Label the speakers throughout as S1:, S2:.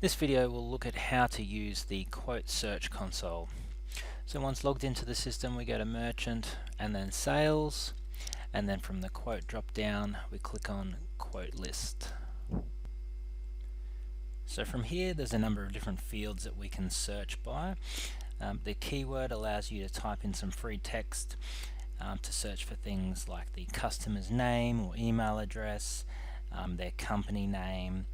S1: This video will look at how to use the quote search console. So once logged into the system, we go to merchant and then sales, and then from the quote drop down we click on quote list. So from here there's a number of different fields that we can search by. The keyword allows you to type in some free text to search for things like the customer's name or email address, their company name,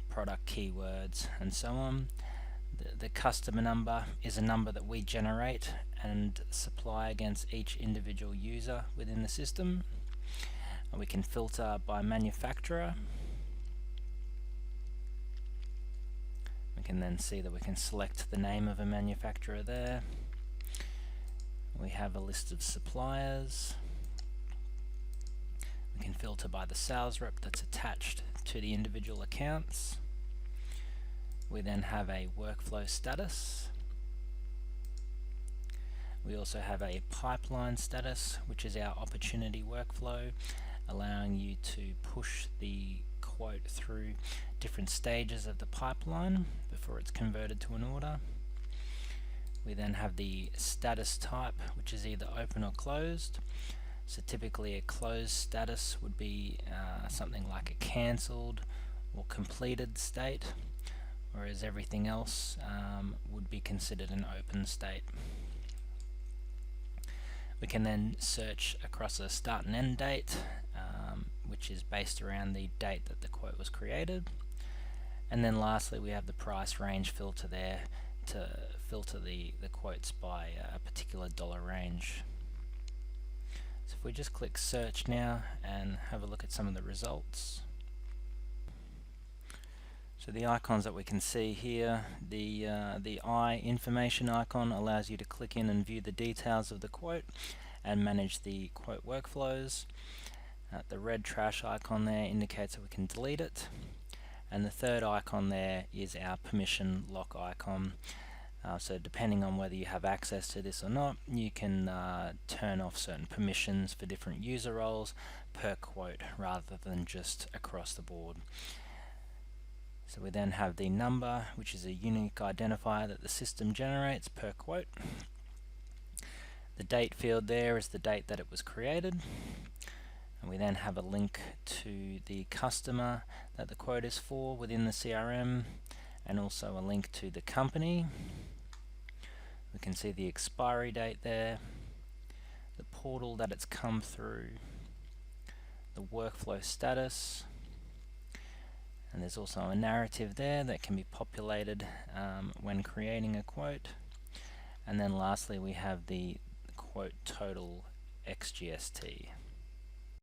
S1: product keywords, and so on. The customer number is a number that we generate and supply against each individual user within the system. We can filter by manufacturer. We can then see that we can select the name of a manufacturer there. We have a list of suppliers. We can filter by the sales rep that's attached to the individual accounts. We then have a workflow status. We also have a pipeline status, which is our opportunity workflow, allowing you to push the quote through different stages of the pipeline before it's converted to an order. We then have the status type, which is either open or closed. So typically a closed status would be something like a cancelled or completed state, whereas everything else would be considered an open state. We can then search across a start and end date, which is based around the date that the quote was created. And then lastly we have the price range filter there to filter the quotes by a particular dollar range. So if we just click search now and have a look at some of the results. So the icons that we can see here, the I information icon allows you to click in and view the details of the quote and manage the quote workflows. The red trash icon there indicates that we can delete it. And the third icon there is our permission lock icon. So depending on whether you have access to this or not, you can turn off certain permissions for different user roles per quote rather than just across the board. So we then have the number, which is a unique identifier that the system generates per quote. The date field there is the date that it was created. And we then have a link to the customer that the quote is for within the CRM, and also a link to the company. We can see the expiry date there, the portal that it's come through, the workflow status, and there's also a narrative there that can be populated when creating a quote. And then lastly we have the quote total XGST.